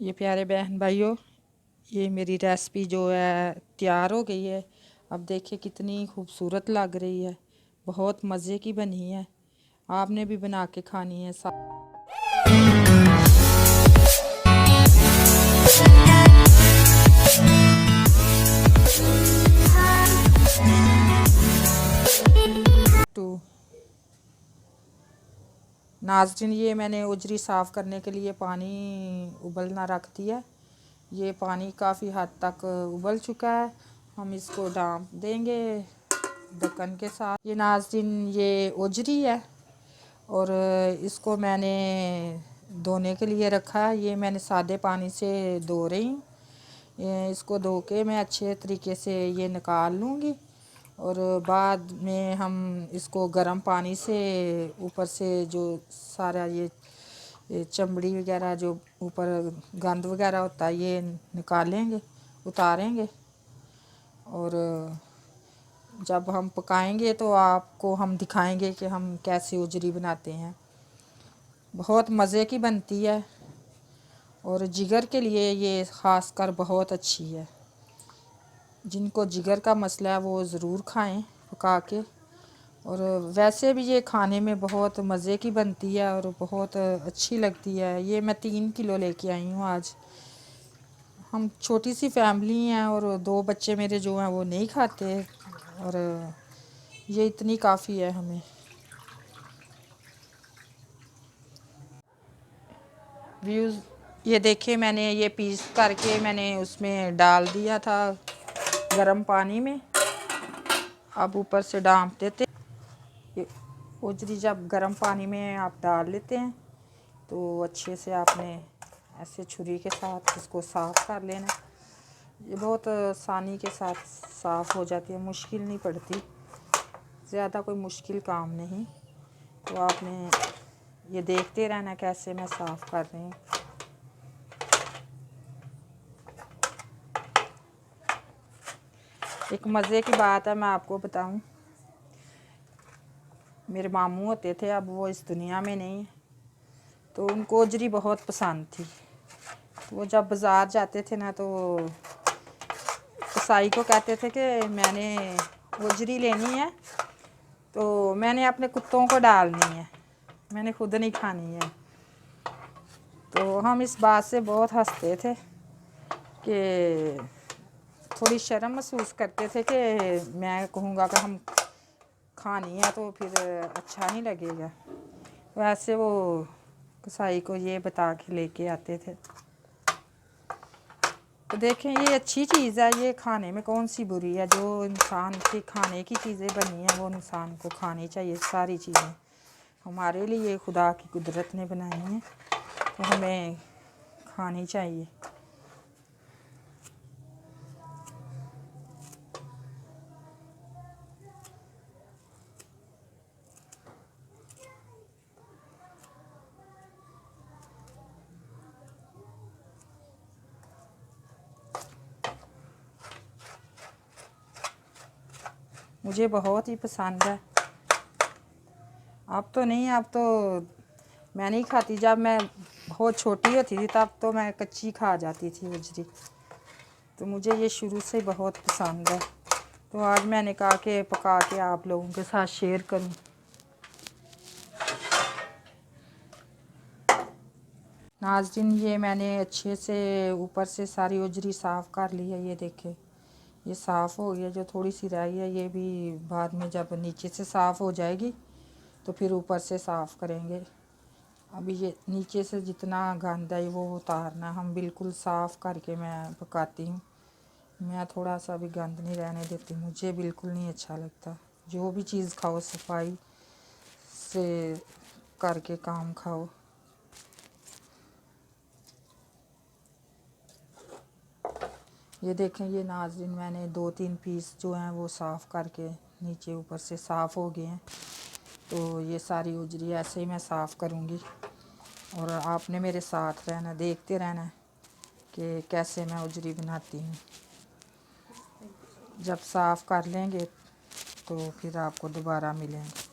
ये प्यारे बहन भाइयों, ये मेरी रेसिपी जो है तैयार हो गई है। अब देखिए कितनी खूबसूरत लग रही है, बहुत मज़े की बनी है। आपने भी बना के खानी है। टू नाज़रीन, ये मैंने उजरी साफ़ करने के लिए पानी उबलना रख दिया। ये पानी काफ़ी हद तक उबल चुका है। हम इसको ढाँप देंगे ढक्कन के साथ। ये नाज़रीन, ये उजरी है और इसको मैंने धोने के लिए रखा है। ये मैंने सादे पानी से धो रही हूँ। इसको धो के मैं अच्छे तरीके से ये निकाल लूँगी और बाद में हम इसको गर्म पानी से ऊपर से जो सारा ये चमड़ी वगैरह जो ऊपर गंद वगैरह होता है ये निकालेंगे, उतारेंगे। और जब हम पकाएंगे तो आपको हम दिखाएंगे कि हम कैसे उजरी बनाते हैं। बहुत मज़े की बनती है और जिगर के लिए ये ख़ासकर बहुत अच्छी है। जिनको जिगर का मसला है वो ज़रूर खाएं पका के। और वैसे भी ये खाने में बहुत मज़े की बनती है और बहुत अच्छी लगती है। ये मैं 3 किलो लेके आई हूँ आज। हम छोटी सी फैमिली हैं और 2 बच्चे मेरे जो हैं वो नहीं खाते और ये इतनी काफ़ी है हमें। व्यूज़ ये देखिए, मैंने ये पीस करके मैंने उसमें डाल दिया था गर्म पानी में। अब ऊपर से डांप देते। ये उजरी जब गर्म पानी में आप डाल लेते हैं तो अच्छे से आपने ऐसे छुरी के साथ इसको साफ़ कर लेना। ये बहुत आसानी के साथ साफ़ हो जाती है, मुश्किल नहीं पड़ती, ज़्यादा कोई मुश्किल काम नहीं। तो आपने ये देखते रहना कैसे मैं साफ़ कर रही हूँ। एक मज़े की बात है, मैं आपको बताऊं। मेरे मामू होते थे, अब वो इस दुनिया में नहीं, तो उनको उजरी बहुत पसंद थी। तो वो जब बाज़ार जाते थे ना तो कसाई को कहते थे कि मैंने उजरी लेनी है तो मैंने अपने कुत्तों को डालनी है, मैंने खुद नहीं खानी है। तो हम इस बात से बहुत हंसते थे कि थोड़ी शर्म महसूस करते थे कि मैं कहूँगा कि हम खानी है तो फिर अच्छा नहीं लगेगा। वैसे वो कसाई को ये बता के लेके आते थे। तो देखें, ये अच्छी चीज़ है, ये खाने में कौन सी बुरी है। जो इंसान के खाने की चीज़ें बनी हैं वो इंसान को खानी चाहिए। सारी चीज़ें हमारे लिए खुदा की कुदरत ने बनाई हैं तो हमें खानी चाहिए। मुझे बहुत ही पसंद है। अब तो नहीं, अब तो मैं नहीं खाती। जब मैं बहुत छोटी होती थी तब तो मैं कच्ची खा जाती थी उजरी। तो मुझे ये शुरू से बहुत पसंद है। तो आज मैंने कहा कि पका के आप लोगों के साथ शेयर करूं। नाज़रीन, ये मैंने अच्छे से ऊपर से सारी उजरी साफ़ कर ली है। ये देखें, ये साफ़ हो गया। जो थोड़ी सी रही है ये भी बाद में जब नीचे से साफ़ हो जाएगी तो फिर ऊपर से साफ़ करेंगे। अभी ये नीचे से जितना गंद है वो उतारना। हम बिल्कुल साफ़ करके मैं पकाती हूँ। मैं थोड़ा सा भी गंद नहीं रहने देती, मुझे बिल्कुल नहीं अच्छा लगता। जो भी चीज़ खाओ सफाई से करके काम खाओ। ये देखें, ये नाज़रीन मैंने 2-3 पीस जो हैं वो साफ़ करके नीचे ऊपर से साफ़ हो गए हैं। तो ये सारी उजरी ऐसे ही मैं साफ़ करूँगी और आपने मेरे साथ रहना, देखते रहना कि कैसे मैं उजरी बनाती हूँ। जब साफ़ कर लेंगे तो फिर आपको दोबारा मिलेंगे।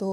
2